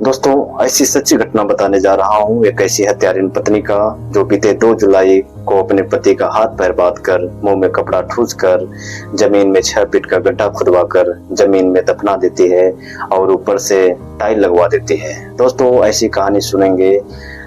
दोस्तों, ऐसी सच्ची घटना बताने जा रहा हूँ एक ऐसी हत्यारिन पत्नी का जो बीते 2 जुलाई को अपने पति का हाथ पैर बांध कर, मुंह में कपड़ा ठूस कर, जमीन में 6 फीट का गड्ढा खुदवा कर जमीन में दफना देती है और ऊपर से टाइल लगवा देती है। दोस्तों, ऐसी कहानी सुनेंगे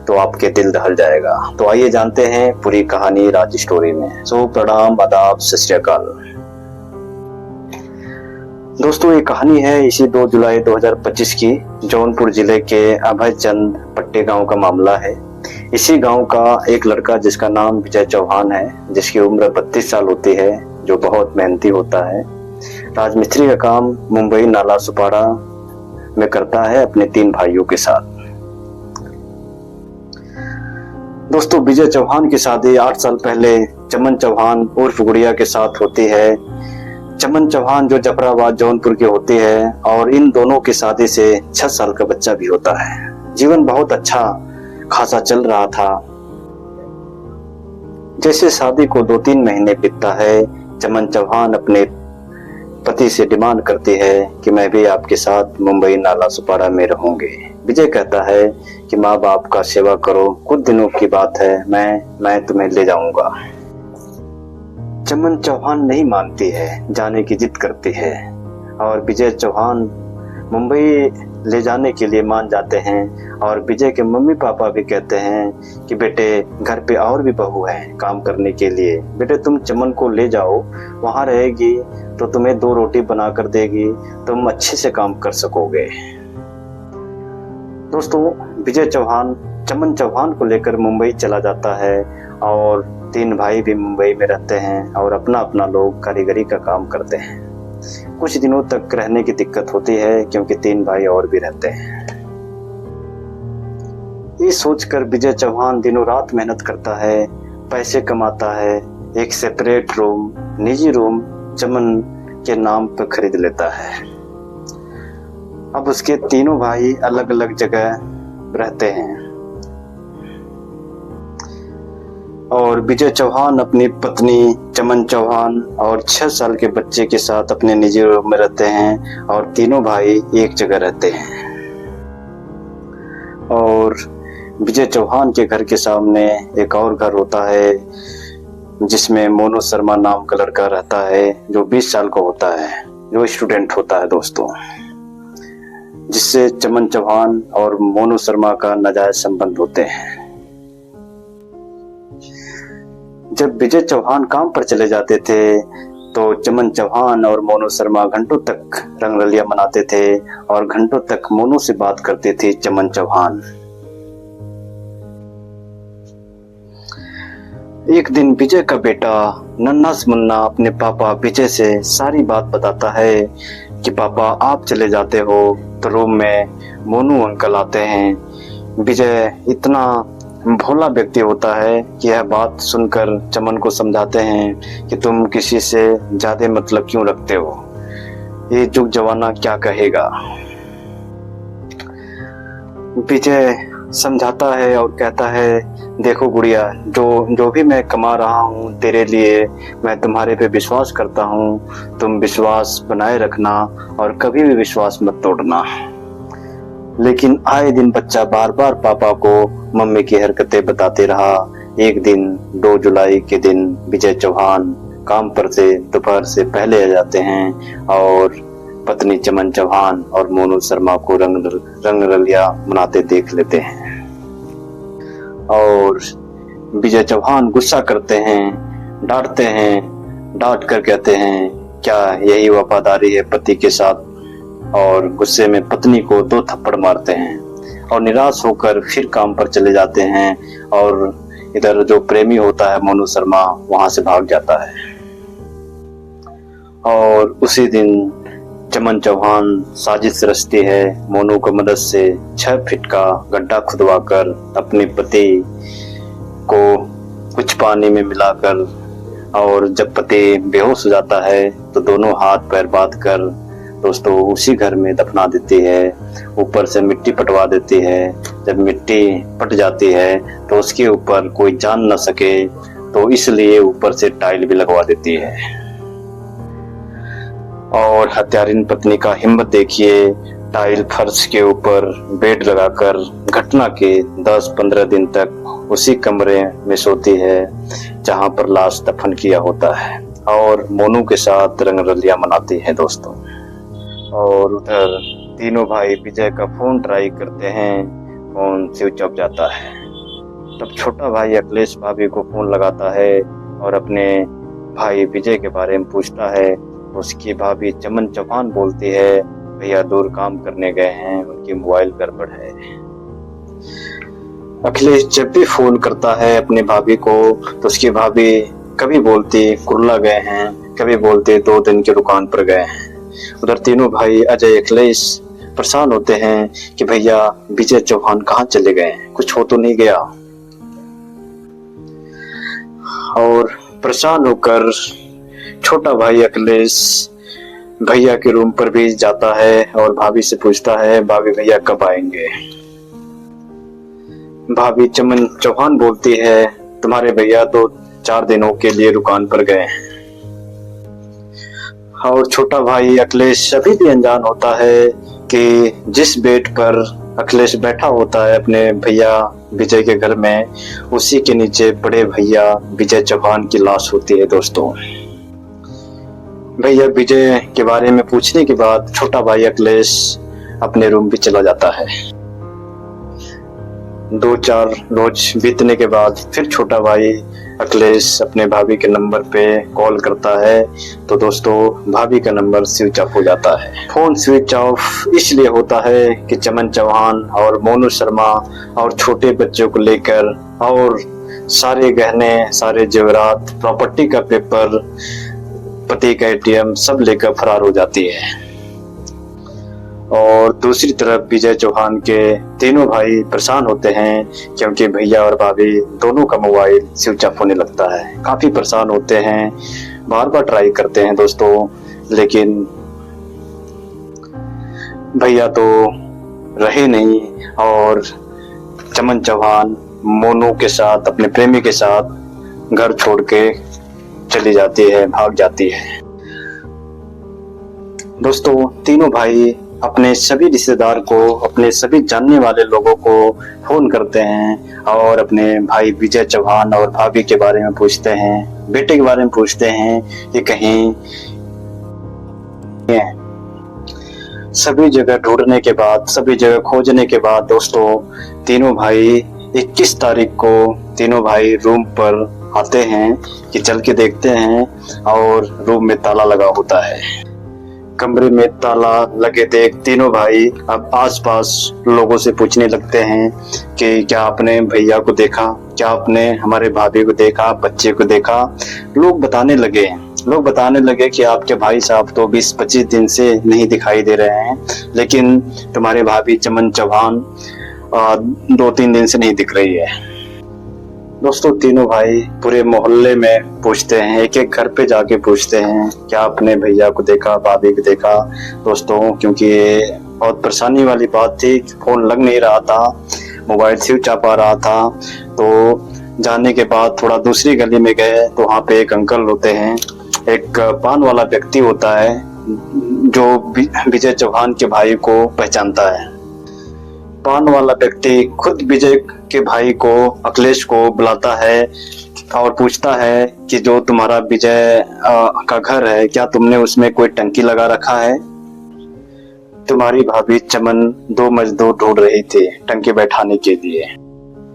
तो आपके दिल दहल जाएगा। तो आइए जानते हैं पूरी कहानी राज स्टोरी में। सो प्रणाम, आदाब, सत श्री अकाल। दोस्तों, ये कहानी है इसी 2 जुलाई 2025 की। जौनपुर जिले के अभय चंद पट्टे गांव का मामला है। इसी गांव का एक लड़का जिसका नाम विजय चौहान है, जिसकी उम्र 32 साल होती है, जो बहुत मेहनती होता है। राजमिस्त्री का काम मुंबई नाला सुपारा में करता है अपने 3 भाइयों के साथ। दोस्तों, विजय चौहान की शादी 8 साल पहले चमन चौहान उर्फ गुड़िया के साथ होती है। चमन चौहान जो जफराबाद जौनपुर की होती है और इन दोनों की शादी से 6 साल का बच्चा भी होता है। जीवन बहुत अच्छा खासा चल रहा था। जैसे शादी को 2-3 महीने बीतता है, चमन चौहान अपने पति से डिमांड करती है कि मैं भी आपके साथ मुंबई नाला सुपारा में रहूंगी। विजय कहता है कि माँ बाप का सेवा करो, कुछ दिनों की बात है, मैं तुम्हें ले जाऊंगा। चमन चौहान नहीं मानती है, जाने की जिद करती है और विजय चौहान मुंबई ले जाने के लिए मान जाते हैं। और विजय के मम्मी पापा भी कहते हैं कि बेटे, घर पे और भी बहू है काम करने के लिए, बेटे तुम चमन को ले जाओ, वहां रहेगी तो तुम्हें 2 रोटी बना कर देगी, तुम अच्छे से काम कर सकोगे। दोस्तों, विजय चौहान चमन चौहान को लेकर मुंबई चला जाता है और 3 भाई भी मुंबई में रहते हैं और अपना अपना लोग कारीगरी का काम करते हैं। कुछ दिनों तक रहने की दिक्कत होती है क्योंकि 3 भाई और भी रहते हैं। ये सोचकर विजय चौहान दिनों रात मेहनत करता है, पैसे कमाता है, एक सेपरेट रूम, निजी रूम चमन के नाम पर खरीद लेता है। अब उसके तीनों भाई अलग अलग जगह रहते हैं और विजय चौहान अपनी पत्नी चमन चौहान और 6 साल के बच्चे के साथ अपने निजी रूम में रहते हैं और तीनों भाई एक जगह रहते हैं। और विजय चौहान के घर के सामने एक और घर होता है जिसमें मोनू शर्मा नाम का लड़का रहता है, जो 20 साल का होता है, जो स्टूडेंट होता है दोस्तों, जिससे चमन चौहान और मोनू शर्मा का नाजायज संबंध होते हैं। जब विजय चौहान काम पर चले जाते थे तो चमन चौहान और मोनू शर्मा घंटों तक रंगरलिया मनाते थे और घंटों तक मोनू से बात करते थे चमन चौहान। एक दिन विजय का बेटा नन्हा से मुन्ना अपने पापा विजय से सारी बात बताता है कि पापा, आप चले जाते हो तो रूम में मोनू अंकल आते हैं। विजय इतना भोला व्यक्ति होता है कि यह बात सुनकर चमन को समझाते हैं कि तुम किसी से ज्यादा मतलब क्यों रखते हो, ये जुग जमाना क्या कहेगा। विजय समझाता है और कहता है, देखो गुड़िया, जो भी मैं कमा रहा हूँ तेरे लिए, मैं तुम्हारे पे विश्वास करता हूँ, तुम विश्वास बनाए रखना और कभी भी विश्वास मत तोड़ना। लेकिन आए दिन बच्चा बार बार पापा को मम्मी की हरकतें बताते रहा। एक दिन 2 जुलाई के दिन विजय चौहान काम पर से दोपहर से पहले आ जाते हैं और पत्नी चमन चौहान और मोनू शर्मा को रंग रलिया मनाते देख लेते हैं। और विजय चौहान गुस्सा करते हैं, डांटते हैं, डांट कर कहते हैं, क्या यही वफादारी है पति के साथ? और गुस्से में पत्नी को 2 थप्पड़ मारते हैं और निराश होकर फिर काम पर चले जाते हैं। और इधर जो प्रेमी होता है मोनू शर्मा, वहां से भाग जाता है। और उसी दिन चमन चौहान साजिश रचती है मोनू को मदद से 6 फीट का गड्ढा खुदवा कर अपने पति को कुछ पानी में मिलाकर, और जब पति बेहोश हो जाता है तो दोनों हाथ पैर बांध कर दोस्तों उसी घर में दफना देती है। ऊपर से मिट्टी पटवा देती है। जब मिट्टी पट जाती है तो उसके ऊपर कोई जान न सके तो इसलिए ऊपर से टाइल भी लगवा देती है। और हत्यारिन पत्नी का हिम्मत देखिए, टाइल फर्श के ऊपर बेड लगाकर घटना के 10-15 दिन तक उसी कमरे में सोती है जहां पर लाश दफन किया होता है और मोनू के साथ रंगरलियां मनाती है दोस्तों। और उधर तीनों भाई विजय का फोन ट्राई करते हैं, फोन स्विच ऑफ जाता है। तब छोटा भाई अखिलेश भाभी को फोन लगाता है और अपने भाई विजय के बारे में पूछता है। उसकी भाभी चमन चौहान बोलती है, भैया दूर काम करने गए हैं, उनकी मोबाइल गड़बड़ है। अखिलेश जब भी फोन करता है अपनी भाभी को तो उसकी भाभी कभी बोलती कुर्ला गए हैं, कभी बोलते 2 दिन की दुकान पर गए हैं। उधर तीनों भाई अजय अखिलेश परेशान होते हैं कि भैया विजय चौहान कहाँ चले गए, कुछ हो तो नहीं गया। और परेशान होकर छोटा भाई अखिलेश भैया के रूम पर भी जाता है और भाभी से पूछता है, भाभी भैया कब आएंगे। भाभी चमन चौहान बोलती है, तुम्हारे भैया 2-4 दिनों के लिए दुकान पर गए हैं। और छोटा भाई अखिलेश अभी भी अनजान होता है कि जिस बेड पर अखिलेश बैठा होता है अपने भैया विजय के घर में, उसी के नीचे बड़े भैया विजय चौहान की लाश होती है दोस्तों। भैया विजय के बारे में पूछने के बाद छोटा भाई अखिलेश अपने रूम भी चला जाता है। 2-4 रोज बीतने के बाद फिर छोटा भाई अखिलेश अपने भाभी के नंबर पे कॉल करता है तो दोस्तों भाभी का नंबर स्विच ऑफ हो जाता है। फोन स्विच ऑफ इसलिए होता है कि चमन चौहान और मोनू शर्मा और छोटे बच्चों को लेकर और सारे गहने, सारे जेवरात, प्रॉपर्टी का पेपर, पति का ATM सब लेकर फरार हो जाती है। और दूसरी तरफ विजय चौहान के तीनों भाई परेशान होते हैं क्योंकि भैया और भाभी दोनों का मोबाइल स्विच ऑफ होने लगता है। काफी परेशान होते हैं, बार बार ट्राई करते हैं दोस्तों, लेकिन भैया तो रहे नहीं और चमन चौहान मोनू के साथ, अपने प्रेमी के साथ घर छोड़ के चली जाती है, भाग जाती है। दोस्तों तीनों भाई अपने सभी रिश्तेदार को, अपने सभी जानने वाले लोगों को फोन करते हैं और अपने भाई विजय चौहान और भाभी के बारे में पूछते हैं, बेटे के बारे में पूछते हैं कि कहीं सभी जगह ढूंढने के बाद, सभी जगह खोजने के बाद दोस्तों तीनों भाई 21 तारीख को तीनों भाई रूम पर आते हैं कि चल के देखते हैं और रूम में ताला लगा होता है। कमरे में ताला लगे देख तीनों भाई अब आसपास लोगों से पूछने लगते हैं कि क्या आपने भैया को देखा, क्या आपने हमारे भाभी को देखा, बच्चे को देखा। लोग बताने लगे कि आपके भाई साहब तो 20-25 दिन से नहीं दिखाई दे रहे हैं, लेकिन तुम्हारे भाभी चमन चौहान 2-3 दिन से नहीं दिख रही है। दोस्तों तीनों भाई पूरे मोहल्ले में पूछते हैं, एक एक घर पे जाके पूछते हैं क्या आपने भैया को देखा, भाभी को देखा दोस्तों, क्योंकि ये बहुत परेशानी वाली बात थी। फोन लग नहीं रहा था, मोबाइल स्विच ऑफ आ रहा था। तो जाने के बाद थोड़ा दूसरी गली में गए तो वहाँ पे एक अंकल होते हैं, एक पान वाला व्यक्ति होता है जो विजय चौहान के भाई को पहचानता है। पान वाला व्यक्ति खुद विजय के भाई को, अखिलेश को बुलाता है और पूछता है कि जो तुम्हारा विजय का घर है, क्या तुमने उसमें कोई टंकी लगा रखा है? तुम्हारी भाभी चमन 2 मजदूर ढूंढ रही थी टंकी बैठाने के लिए।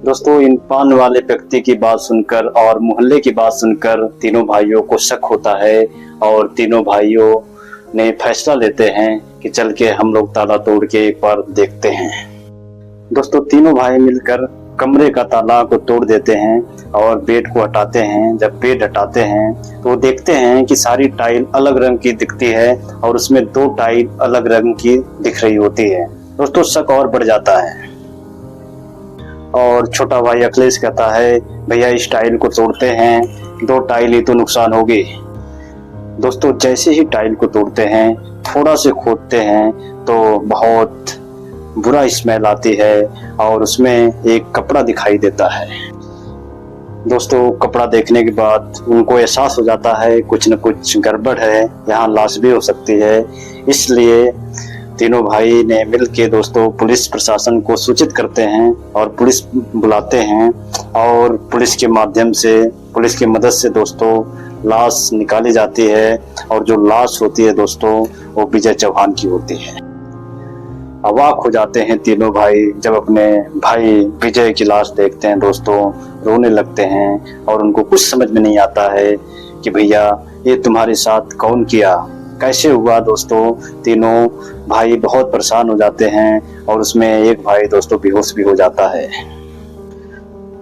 दोस्तों इन पान वाले व्यक्ति की बात सुनकर और मोहल्ले की बात सुनकर तीनों भाइयों को शक होता है और तीनों भाइयों ने फैसला लेते हैं कि चल के हम लोग ताला तोड़ के एक बार देखते हैं। दोस्तों तीनों भाई मिलकर कमरे का ताला को तोड़ देते हैं और बेड को हटाते हैं। जब बेड हटाते हैं तो देखते हैं कि सारी टाइल अलग रंग की दिखती है और उसमें 2 टाइल अलग रंग की दिख रही होती है। दोस्तों शक और बढ़ जाता है और छोटा भाई अखिलेश कहता है भैया इस टाइल को तोड़ते हैं, 2 टाइल ही तो नुकसान होगी। दोस्तों जैसे ही टाइल को तोड़ते हैं, थोड़ा से खोदते हैं तो बहुत बुरा स्मेल आती है और उसमें एक कपड़ा दिखाई देता है। दोस्तों कपड़ा देखने के बाद उनको एहसास हो जाता है कुछ न कुछ गड़बड़ है, यहाँ लाश भी हो सकती है। इसलिए तीनों भाई ने मिलके दोस्तों पुलिस प्रशासन को सूचित करते हैं और पुलिस बुलाते हैं और पुलिस के माध्यम से, पुलिस की मदद से दोस्तों लाश निकाली जाती है और जो लाश होती है दोस्तों वो विजय चौहान की होती है। अवाक हो जाते हैं तीनों भाई जब अपने भाई विजय की लाश देखते हैं दोस्तों, रोने लगते हैं और उनको कुछ समझ में नहीं आता है कि भैया ये तुम्हारे साथ कौन किया, कैसे हुआ। दोस्तों तीनों भाई बहुत परेशान हो जाते हैं और उसमें एक भाई दोस्तों बेहोश भी हो जाता है।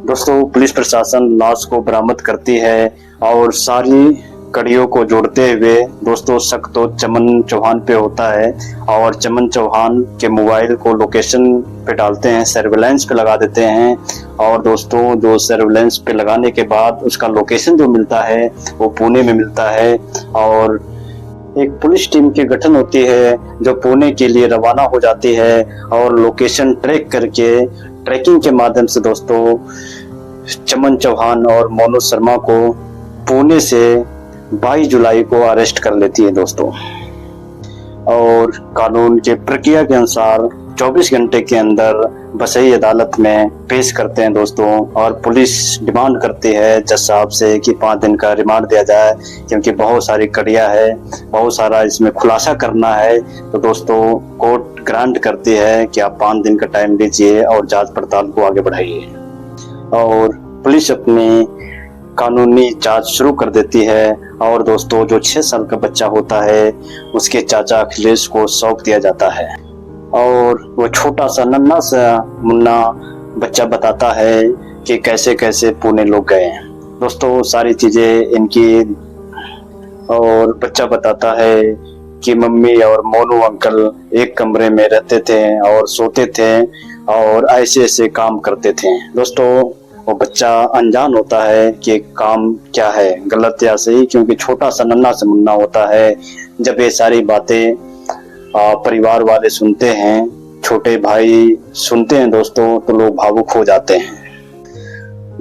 दोस्तों पुलिस प्रशासन लाश को बरामद करती है और सारी कड़ियों को जोड़ते हुए दोस्तों शक तो चमन चौहान पे होता है और चमन चौहान के मोबाइल को लोकेशन पे डालते हैं, सर्विलांस पे लगा देते हैं और दोस्तों जो सर्विलांस पे लगाने के बाद उसका लोकेशन जो मिलता है वो पुणे में मिलता है और एक पुलिस टीम की गठन होती है जो पुणे के लिए रवाना हो जाती है और लोकेशन ट्रैक करके ट्रैकिंग के माध्यम से दोस्तों चमन चौहान और मोनू शर्मा को पुणे से 22 जुलाई को अरेस्ट कर लेती है दोस्तों और कानून के प्रक्रिया के अनुसार 24 घंटे के अंदर बसई अदालत में पेश करते हैं दोस्तों और पुलिस डिमांड करती है जज साहब से कि 5 दिन का रिमांड दिया जाए क्योंकि बहुत सारी कड़ियां है, बहुत सारा इसमें खुलासा करना है। तो दोस्तों कोर्ट ग्रांट करती है कि आप 5 दिन का टाइम दीजिए और जांच पड़ताल को आगे बढ़ाइए और पुलिस अपनी कानूनी जांच शुरू कर देती है और दोस्तों जो 6 साल का बच्चा होता है उसके चाचा अखिलेश को सौंप दिया जाता है और वो छोटा सा नन्हा सा मुन्ना बच्चा बताता है कि कैसे कैसे पुणे लोग गए दोस्तों सारी चीजें इनकी। और बच्चा बताता है कि मम्मी और मोनू अंकल एक कमरे में रहते थे और सोते थे और ऐसे ऐसे काम करते थे। दोस्तों वो बच्चा अनजान होता है कि काम क्या है, गलत या सही, क्योंकि छोटा सा नन्हा सा मुन्ना होता है। जब ये सारी बातें परिवार वाले सुनते हैं, छोटे भाई सुनते हैं दोस्तों, तो लोग भावुक हो जाते हैं।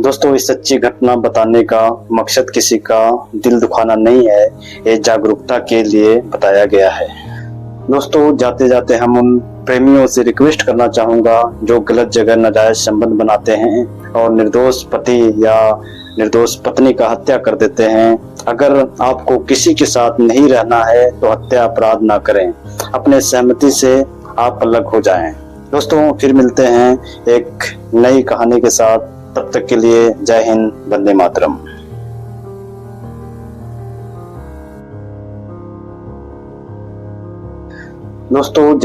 दोस्तों इस सच्ची घटना बताने का मकसद किसी का दिल दुखाना नहीं है, ये जागरूकता के लिए बताया गया है। दोस्तों जाते जाते हम उन प्रेमियों से रिक्वेस्ट करना चाहूंगा जो गलत जगह नाजायज संबंध बनाते हैं और निर्दोष पति या निर्दोष पत्नी का हत्या कर देते हैं। अगर आपको किसी के साथ नहीं रहना है तो हत्या अपराध ना करें, अपने सहमति से आप अलग हो जाएं। दोस्तों फिर मिलते हैं एक नई कहानी के साथ, तब तक के लिए जय हिंद, वंदे मातरम। दोस्तों